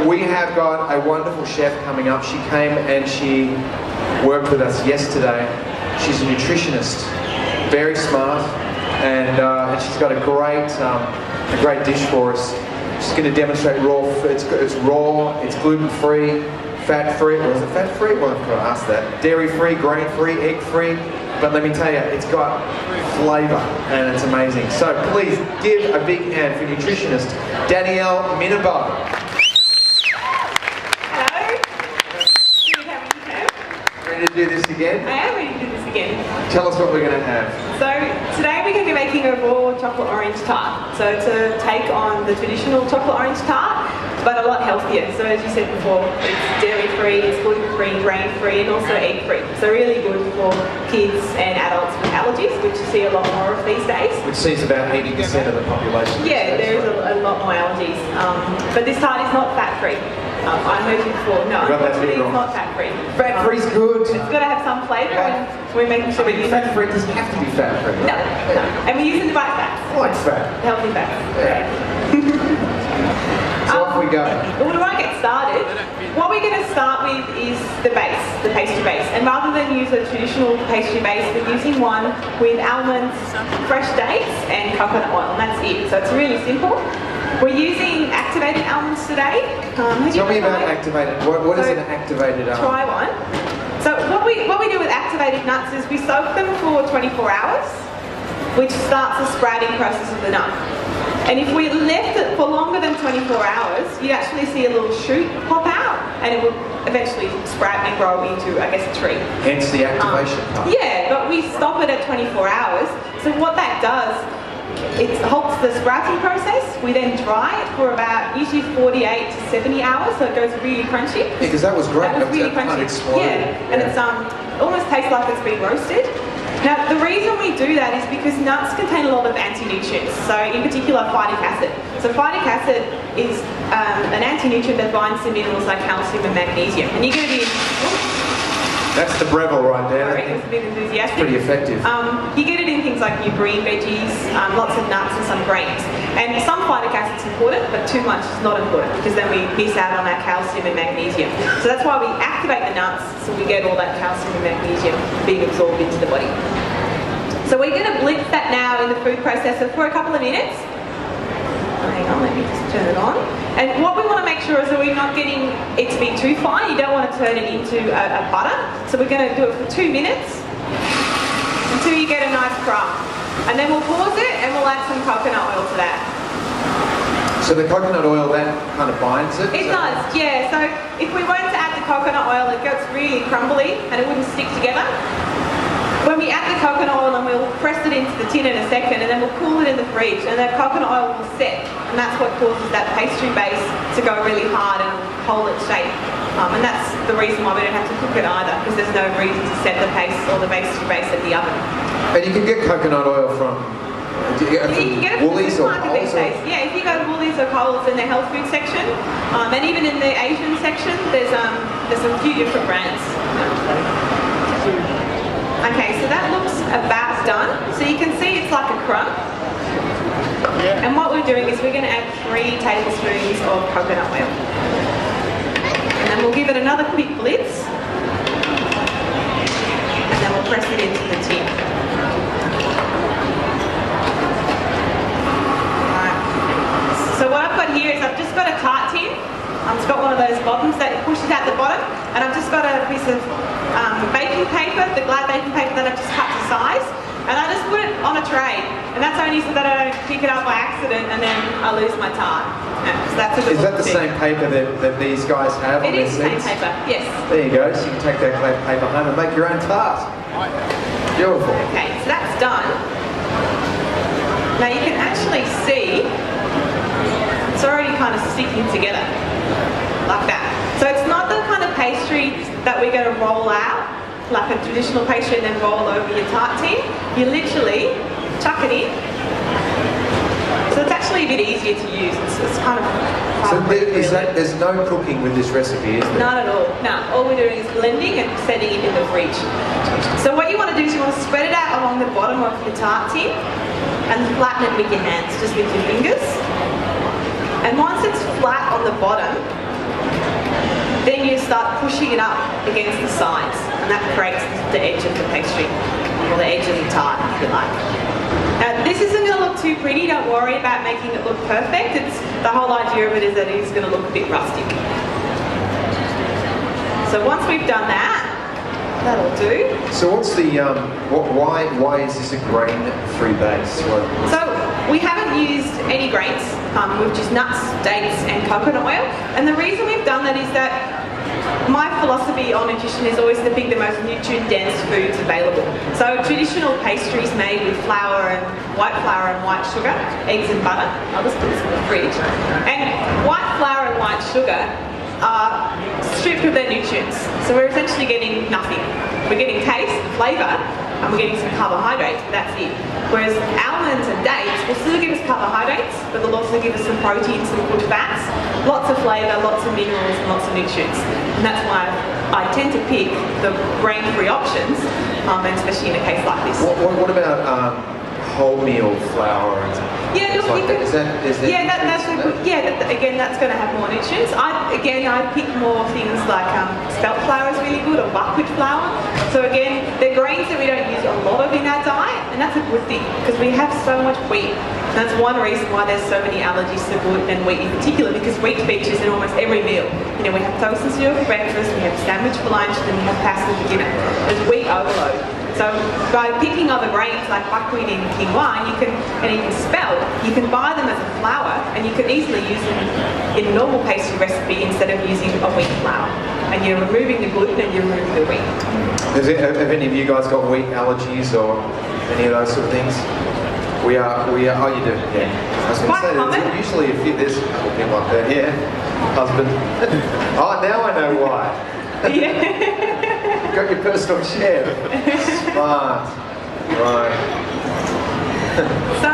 we have got a wonderful chef coming up. She came and she worked with us yesterday. She's a nutritionist, very smart, and she's got a great dish for us. She's going to demonstrate raw. It's raw. It's gluten-free, fat-free. Or is it fat-free? Well, I've got to ask that. Dairy-free, grain-free, egg-free. But let me tell you, it's got flavour and it's amazing. So please give a big hand for nutritionist Danielle Minabar. Hello. Good having you here. Ready to do this again? I am ready to do this again. Tell us what we're going to have. So today we're going to be making a raw chocolate orange tart. So it's a take on the traditional chocolate orange tart, but a lot healthier. So as you said before, it's dairy-free, it's gluten-free, grain-free, and also egg-free. So really good for kids and adults with allergies, which you see a lot more of these days. Which seems about 80% of the population. Yeah, there is a lot more allergies. But this tart is not fat-free. I heard you before. No, unfortunately it's not fat-free. Fat-free's good. It's got to have some flavour, and we're making sure we're using... Fat-free doesn't have to be fat-free. No. And we're using the right fats. I like fat. Healthy fats. Yeah. So off we go. Well, we won't get started. What we're going to start with is the base, the pastry base. And rather than use a traditional pastry base, we're using one with almonds, fresh dates, and coconut oil. And that's it. So it's really simple. We're using activated almonds today. Tell me about activated. What is an activated almond? Try one. So what we do with activated nuts is we soak them for 24 hours, which starts the sprouting process of the nut. And if we left it for longer than 24 hours, you actually see a little shoot pop out, and it will eventually sprout and grow into, I guess, a tree. Hence the activation part. Yeah, but we stop it at 24 hours. So what that does, it halts the sprouting process. We then dry it for about usually 48 to 70 hours, so it goes really crunchy. Yeah, because that was great. That was really crunchy. And it's almost tastes like it's been roasted. Now, the reason we do that is because nuts contain a lot of anti-nutrients, so in particular phytic acid. So phytic acid is an anti-nutrient that binds to minerals like calcium and magnesium. And you're going to be... That's the Breville right there. Sorry, it was a bit enthusiastic. It's pretty effective. You get it in things like your green veggies, lots of nuts and some grains. And some phytic acid's important, but too much is not important because then we miss out on our calcium and magnesium. So that's why we activate the nuts, so we get all that calcium and magnesium being absorbed into the body. So we're going to blitz that now in the food processor for a couple of minutes. Hang on, let me just turn it on. And what we want to make sure is that we're not getting it to be too fine. You don't want to turn it into a butter. So we're going to do it for 2 minutes until you get a nice crumb. And then we'll pause it and we'll add some coconut oil to that. So the coconut oil, that kind of binds it? It does, yeah. So if we weren't to add the coconut oil, it gets really crumbly and it wouldn't stick together. When we add the coconut oil, and we'll press it into the tin in a second, and then we'll cool it in the fridge, and the coconut oil will set, and that's what causes that pastry base to go really hard and hold its shape. And that's the reason why we don't have to cook it either, because there's no reason to set the paste or the pastry base at the oven. And you can get coconut oil from You can get it from the Woolies or supermarket these days. Yeah, if you go to Woolies or Coles in the health food section, and even in the Asian section, there's a few different brands. Okay, so that looks about done. So you can see it's like a crumb. Yeah. And what we're doing is we're going to add 3 tablespoons of coconut oil. And then we'll give it another quick blitz. And then we'll press it into the tin. Alright. So what I've got here is I've just got a tart tin. It's got one of those bottoms that pushes out the bottom. And I've just got a piece of baking paper, the Glad baking paper that I've just cut to size, and I just put it on a tray, and that's only so that I don't pick it up by accident and then I lose my tart. So that's Is that the same paper that these guys have on their seats? It is the same paper, yes. There you go, so you can take that Glad paper home and make your own tart. Beautiful. Okay, so that's done. Now you can actually see it's already kind of sticking together, like that. So it's not the kind of pastry that we're going to roll out, like a traditional pastry and then roll over your tart tin. You literally chuck it in. So it's actually a bit easier to use. It's kind of... So there's no cooking with this recipe, is there? Not at all. No, all we're doing is blending and setting it in the fridge. So what you want to do is you want to spread it out along the bottom of your tart tin and flatten it with your hands, just with your fingers. And once it's flat on the bottom, Then you start pushing it up against the sides, and that creates the edge of the pastry, or the edge of the tart, if you like. Now, this isn't going to look too pretty. Don't worry about making it look perfect. It's the whole idea of it is that it is going to look a bit rustic. So once we've done that, that'll do. So what's the why is this a grain-free base? So we haven't used any grains. We've just nuts, dates, and coconut oil. And the reason we've done that is that my philosophy on nutrition is always to pick the most nutrient-dense foods available. So traditional pastries made with flour and white sugar, eggs and butter. I'll just put this in the fridge. And white flour and white sugar are stripped of their nutrients. So we're essentially getting nothing. We're getting taste, flavour, and we're getting some carbohydrates, but that's it. Whereas almonds and dates will still give us carbohydrates, but they'll also give us some protein, some good fats, lots of flavour, lots of minerals, and lots of nutrients. And that's why I tend to pick the grain-free options, and especially in a case like this. What about wholemeal flour? Yeah, look, like you could, that's again, that's going to have more nutrients. I pick more things like spelt flour is really good, or buckwheat flour. So again, they're grains that we don't use a lot of in our diet, and that's a good thing because we have so much wheat. And that's one reason why there's so many allergies to gluten and wheat in particular, because wheat features in almost every meal. You know, we have toast and cereal for breakfast, we have sandwich for lunch, and then we have pasta for dinner. There's wheat overload. So by picking other grains like buckwheat and quinoa, and even spelt, you can buy them as a flour, and you can easily use them in a normal pastry recipe instead of using a wheat flour. And you're removing the gluten and you're removing the wheat. Have any of you guys got wheat allergies or any of those sort of things? We are. Oh, you do? Yeah. I was going to say, there's usually there's a couple of people up there. Yeah. Husband. Oh, now I know why. Yeah. Got your personal chef. Smart. Right. So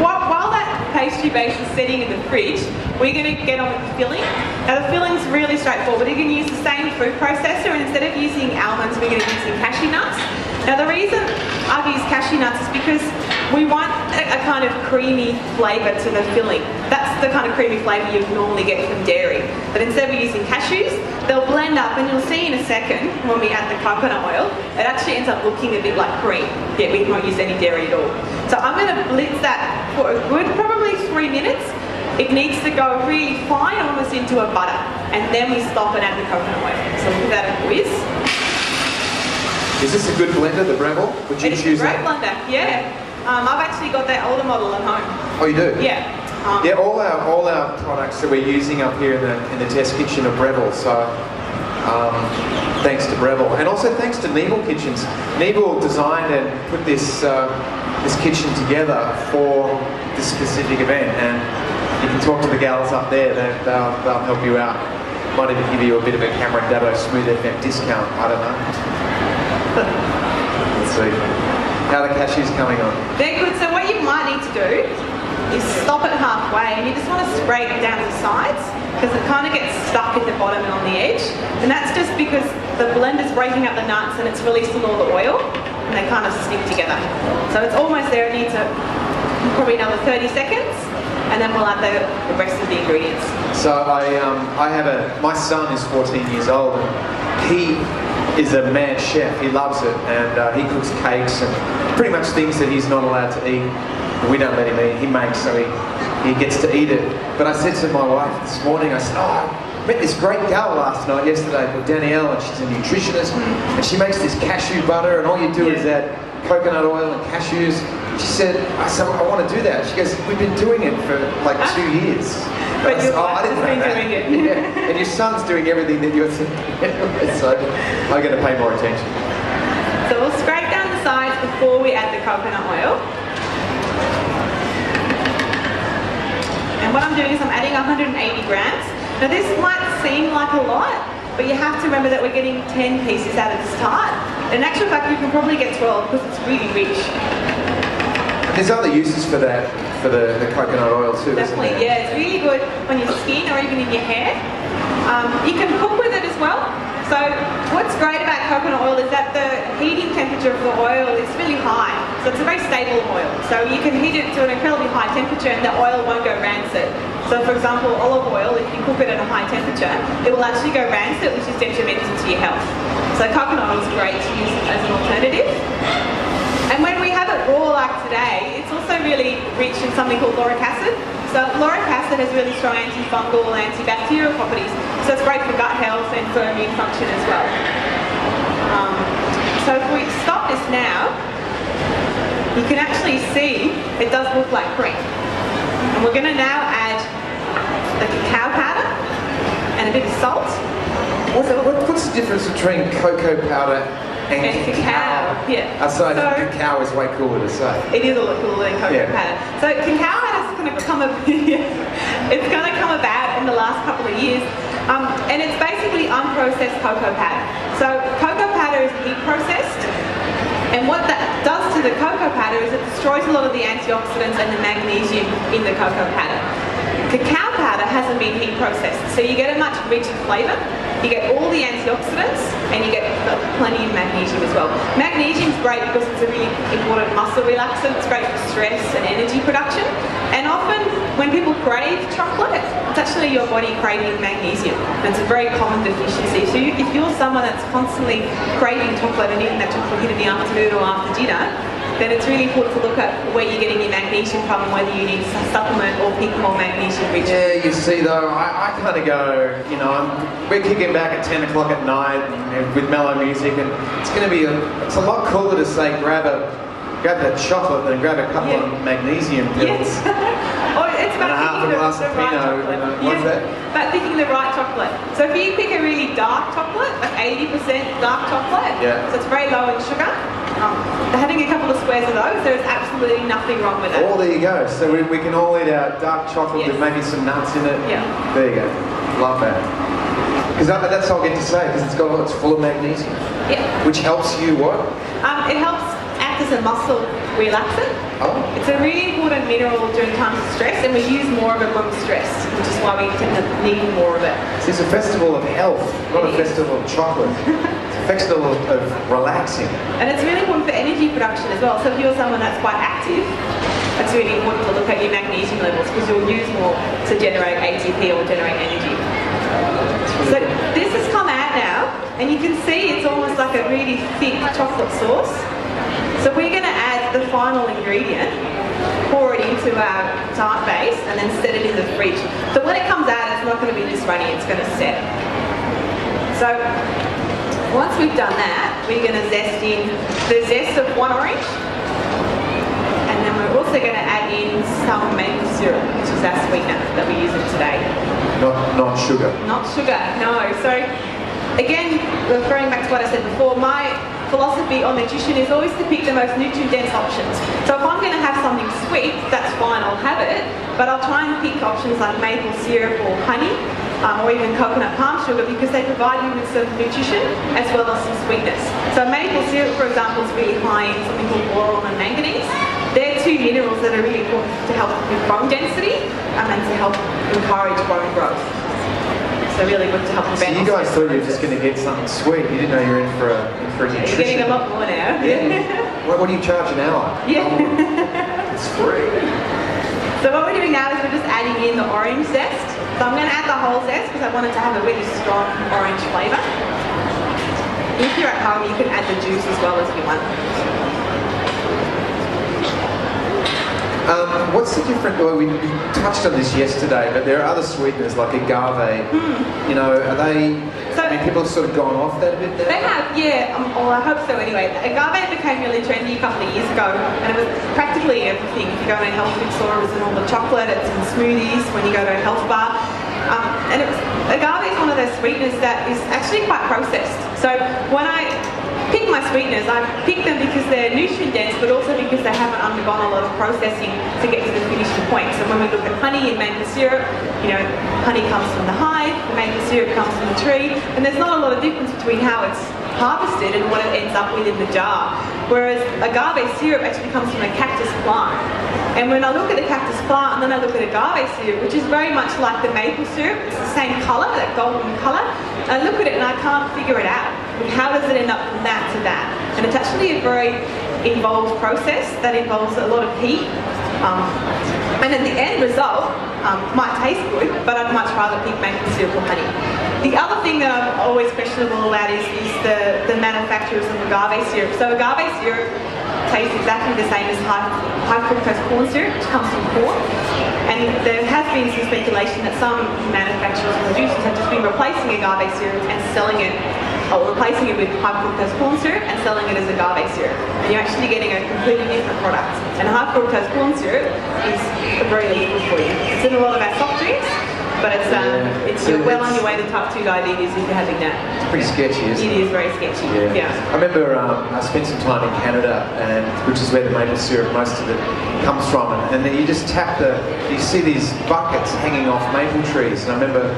while that pastry base is sitting in the fridge, we're going to get on with the filling. Now the filling's really straightforward. We're going to use the same food processor, and instead of using almonds, we're going to use some cashew nuts. Now the reason I've used cashew nuts is because we want a kind of creamy flavour to the filling. That's the kind of creamy flavour you normally get from dairy. But instead of using cashews, they'll blend up, and you'll see in a second when we add the coconut oil, it actually ends up looking a bit like cream. Yet we won't use any dairy at all. So I'm going to blitz that for a good probably 3 minutes. It needs to go really fine, almost into a butter, and then we stop and add the coconut oil. So we'll give that a whiz. Is this a good blender, the Breville? Would you choose that? It's a great blender, yeah. I've actually got that older model at home. Oh, you do? Yeah. Yeah, all our products that we're using up here in the test kitchen are Breville. So thanks to Breville, and also thanks to Nebel Kitchens. Nebel designed and put this this kitchen together for this specific event, and you can talk to the gals up there. They'll help you out. Might even give you a bit of a Cameron Dabo Smooth FM discount. I don't know. Let's see. How are the cashews coming on? They're good. So what you might need to do is stop it halfway, and you just want to spray it down the sides because it kind of gets stuck at the bottom and on the edge. And that's just because the blender's breaking up the nuts and it's releasing all the oil, and they kind of stick together. So it's almost there. It needs probably another 30 seconds, and then we'll add the rest of the ingredients. So my son is 14 years old, and he is a mad chef. He loves it, and he cooks cakes and pretty much things that he's not allowed to eat. We don't let him eat. He makes, so he gets to eat it. But I said to my wife this morning, I said, I met this great gal yesterday called Danielle, and she's a nutritionist, and she makes this cashew butter, and all you do is add coconut oil and cashews. I said, I want to do that. She goes, we've been doing it for like 2 years. But I your said, I wife didn't has know been that. doing it. Yeah. And your son's doing everything that you're doing. So I'm going to pay more attention. So we'll scrape down the sides before we add the coconut oil. And what I'm doing is I'm adding 180 grams. Now this might seem like a lot, but you have to remember that we're getting 10 pieces out of this tart. In actual fact, we can probably get 12 because it's really rich. There's other uses for that, for the coconut oil too, Definitely, isn't there? yeah. It's really good on your skin or even in your hair. You can cook with it as well. So what's great about coconut oil is that the heating temperature of the oil is really high. So it's a very stable oil. So you can heat it to an incredibly high temperature and the oil won't go rancid. So for example, olive oil, if you cook it at a high temperature, it will actually go rancid, which is detrimental to your health. So coconut oil is great to use as an alternative. And when we have it raw like today, it's also really rich in something called lauric acid. So lauric acid has really strong antifungal and antibacterial properties. So it's great for gut health and for immune function as well. So if we stop this now, you can actually see it does look like cream. And we're going to now add the cacao powder and a bit of salt. What's the difference between cocoa powder and cacao? Yeah. So cacao is way cooler to say. It is a lot cooler than cocoa powder. So cacao powder is going to become it's going to come about in the last couple of years. And it's basically unprocessed cocoa powder. So cocoa powder is heat processed. And what that does to the cocoa powder is it destroys a lot of the antioxidants and the magnesium in the cocoa powder. Cacao powder hasn't been heat processed, so you get a much richer flavour. You get all the antioxidants and you get plenty of magnesium as well. Magnesium is great because it's a really important muscle relaxant. It's great for stress and energy production. And often when people crave chocolate, it's actually your body craving magnesium. And it's a very common deficiency. So if you're someone that's constantly craving chocolate and eating that chocolate in the afternoon or after dinner, then it's really important to look at where you're getting your magnesium from and whether you need to supplement or pick more magnesium rich. Yeah, you see though, I kind of go, we're kicking back at 10 o'clock at night with mellow music, and it's going to be, it's a lot cooler to say grab that chocolate than grab a couple of magnesium pills. Yes. Or it's about half a glass of right Pinot, chocolate. what's that? About picking the right chocolate. So if you pick a really dark chocolate, like 80% dark chocolate, so it's very low in sugar, having a couple of squares of those, there is absolutely nothing wrong with it. Oh, there you go. So we can all eat our dark chocolate with maybe some nuts in it. Yeah. There you go. Love that. Because that's all I get to say, because it's full of magnesium. Yeah. Which helps you what? It helps act as a muscle relaxant. Oh. It's a really important mineral during times of stress, and we use more of it when we're stressed, which is why we tend to need more of it. It's a festival of health, not a festival of chocolate. It's a festival of relaxing. And it's really important for energy production as well. So if you're someone that's quite active, it's really important to look at your magnesium levels because you'll use more to generate ATP or generate energy. So this has come out now, and you can see it's almost like a really thick chocolate sauce. So we're going to add the final ingredient, pour it into our tart base, and then set it in the fridge. So when it comes out, it's not going to be this runny, it's going to set. So once we've done that, we're going to zest in the zest of one orange, and then we're also going to add in some maple syrup, which is our sweetener that we're using today. Not sugar. Not sugar, no. So again, referring back to what I said before, my philosophy on nutrition is always to pick the most nutrient-dense options. So if I'm going to have something sweet, that's fine, I'll have it, but I'll try and pick options like maple syrup or honey, or even coconut palm sugar, because they provide you with some nutrition as well as some sweetness. So maple syrup, for example, is really high in something called boron and manganese. They're two minerals that are really important to help with bone density and to help encourage bone growth. So really good to help prevent. So you guys thought you were just going to get something sweet. You didn't know you were in for a nutrition. You're getting a lot more now. Yeah. What do you charge an hour? Yeah. It's free. So what we're doing now is we're just adding in the orange zest. So I'm going to add the whole zest because I want it to have a really strong orange flavour. If you're at home, you can add the juice as well as you want. What's the difference? Well, we touched on this yesterday, but there are other sweeteners like agave. Are they? So, people have sort of gone off that a bit now. They have, yeah. Or I hope so anyway. Agave became really trendy a couple of years ago, and it was practically everything. If you go to a health food store, it was in all the chocolate. It's in smoothies. When you go to a health bar, agave is one of those sweeteners that is actually quite processed. So when I pick my sweeteners, I pick them because they're nutrient dense, but also because they haven't undergone a lot of processing to get to the finishing point. So when we look at honey and maple syrup, honey comes from the hive, the maple syrup comes from the tree, and there's not a lot of difference between how it's harvested and what it ends up with in the jar. Whereas agave syrup actually comes from a cactus plant. And when I look at the cactus plant and then I look at agave syrup, which is very much like the maple syrup, it's the same colour, that golden colour, I look at it and I can't figure it out. How does it end up from that to that? And it's actually a very involved process that involves a lot of heat. And then the end result might taste good, but I'd much rather pick maple syrup or honey. The other thing that I'm always questionable about is the manufacturers of agave syrup. So agave syrup tastes exactly the same as high fructose corn syrup, which comes from corn. And there has been some speculation that some manufacturers and producers have just been replacing agave syrup and selling it, or replacing it with high fructose corn syrup and selling it as agave syrup. And you're actually getting a completely different product. And high fructose corn syrup is very lethal for you. It's in a lot of our soft drinks, but you're well on your way to type 2 diabetes if you're having that. It's pretty sketchy, isn't it? It is very sketchy. Yeah. I remember I spent some time in Canada, which is where the maple syrup, most of it comes from, and then you just you see these buckets hanging off maple trees, and I remember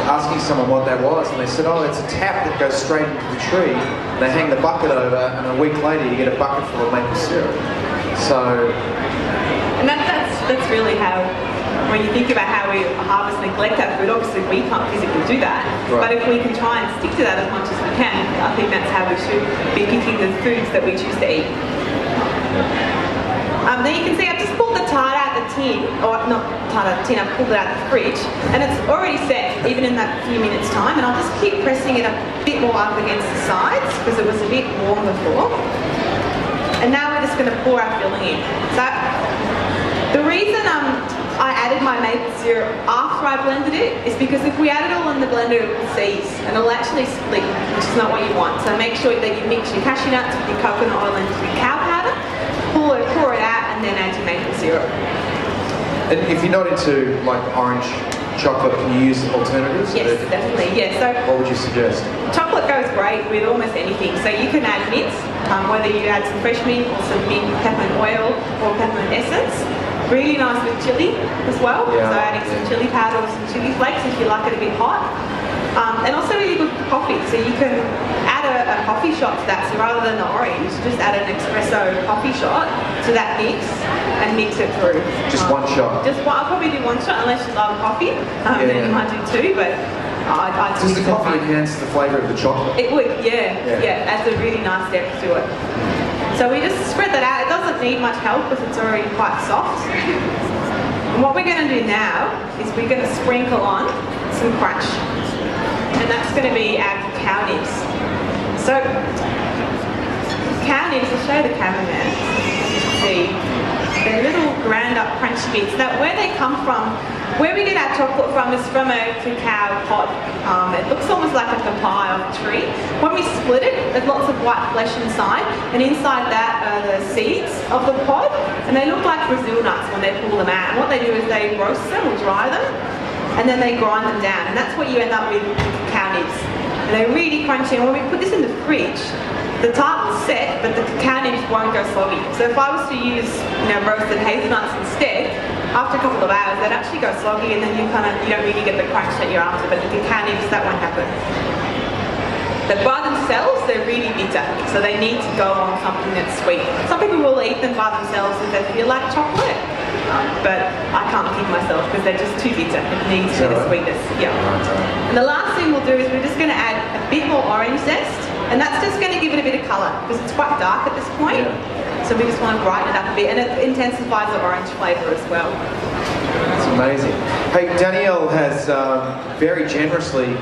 asking someone what that was, and they said, oh, it's a tap that goes straight into the tree, and they hang the bucket over, and a week later you get a bucket full of maple syrup. So... And that's really how, when you think about how we harvest and neglect our food, obviously we can't physically do that, right. But if we can try and stick to that as much as we can, I think that's how we should be picking the foods that we choose to eat. Then you can see I've just pulled the tart out of the tin, or not tart out of the tin, I've pulled it out of the fridge, and it's already set, even in that few minutes time, and I'll just keep pressing it a bit more up against the sides, because it was a bit warm before. And now we're just going to pour our filling in. So, the reason I added my maple syrup after I blended it is because if we add it all in the blender, it will seize and it'll actually split, which is not what you want. So make sure that you mix your cashew nuts with your coconut oil and your cow powder, pour it out, and then add your maple syrup. And if you're not into like orange chocolate, can you use alternatives? Yes, definitely. Yeah. So what would you suggest? chocolate goes great with almost anything. So you can add mint, whether you add some fresh mint or some mint peppermint oil or peppermint essence. Really nice with chili as well. Yeah, so adding some chili powder or some chili flakes if you like it a bit hot. And also really good for coffee. So you can add a coffee shot to that. So rather than the orange, just add an espresso coffee shot to that mix and mix it through. Just one shot? Just one. I'll probably do one shot unless you love coffee. Then you might do 2, but does the coffee enhance the flavour of the chocolate? It would, yeah. Adds a really nice depth to it. So we just spread that out. It doesn't need much help because it's already quite soft. And what we're going to do now is we're going to sprinkle on some crunch. And that's going to be our cacao nibs. So, cacao nibs, I'll show the cameraman. You can see they're little ground up crunchy bits. Now, where they come from, where we get our chocolate from is from a cacao pod. It looks almost like a papaya of a tree. When we split it, there's lots of white flesh inside, and inside that are the seeds of the pod, and they look like Brazil nuts when they pull them out. And what they do is they roast them or dry them, and then they grind them down, and that's what you end up with cacao nibs. And they're really crunchy, and when we put this in the fridge, the tart will set, but the cacao nibs won't go soggy. So if I was to use, roasted hazelnuts instead, after a couple of hours, they'd actually go soggy, and then you don't really get the crunch that you're after. But the cacao nibs, that won't happen. But by themselves, they're really bitter, so they need to go on something that's sweet. Some people will eat them by themselves if they feel like chocolate, but I can't keep myself because they're just too bitter. It needs a bit of sweetness. Yeah. And the last thing we'll do is we're just going to add a bit more orange zest, and that's just going to give it a bit of colour because it's quite dark at this point. Yeah. So we just want to brighten it up a bit, and it intensifies the orange flavour as well. That's amazing. Hey, Danielle has very generously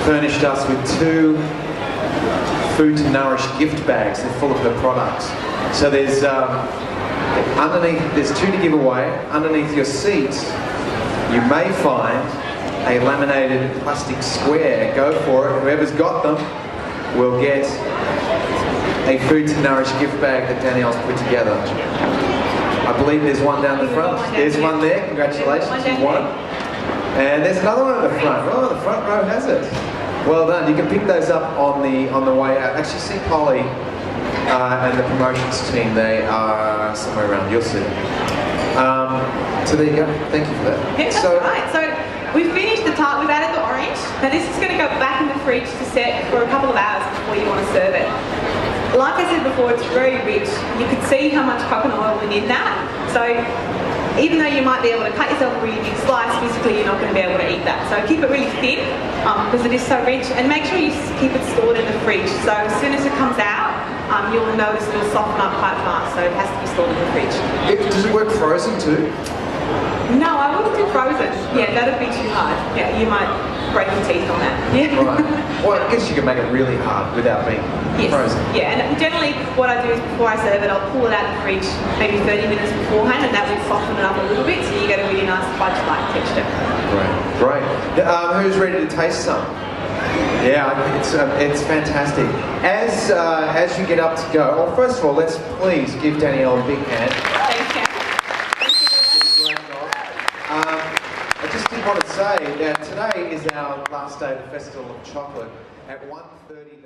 furnished us with 2 Food to Nourish gift bags. They're full of her products. So there's there's 2 to give away. Underneath your seat, you may find a laminated plastic square. Go for it. Whoever's got them will get a Food to Nourish gift bag that Danielle's put together. I believe there's one down the front. There's one there. Congratulations, you won. And there's another one at the front. Oh, the front row has it. Well done. You can pick those up on the way out. Actually, see Polly and the promotions team. They are somewhere around. You'll see them. So there you go. Thank you for that. Yeah, that's right. So we've finished the tart. We've added the orange. Now this is going to go back in the fridge to set for a couple of hours before you want to serve it. Like I said before, it's very rich. You can see how much coconut oil is in that. So even though you might be able to cut yourself a really big slice, physically you're not going to be able to eat that. So keep it really thin because it is so rich, and make sure you keep it stored in the fridge. So as soon as it comes out, you'll notice it'll soften up quite fast. So it has to be stored in the fridge. Does it work frozen too? No, I wouldn't do frozen. Yeah, that'd be too hard. Yeah, you might break your teeth on that. Yeah. Right. Well, I guess you can make it really hard without being Yes. frozen. Yeah, and generally what I do is before I serve it, I'll pull it out of the fridge maybe 30 minutes beforehand, and that will soften it up a little bit, so you get a really nice fudge-like texture. Great. Who's ready to taste some? Yeah, it's fantastic. As you get up to go, well, first of all, let's please give Danielle a big hand. Thanks, Kat. Great job. I just did want to say that today is our last day of the Festival of Chocolate at 1:30.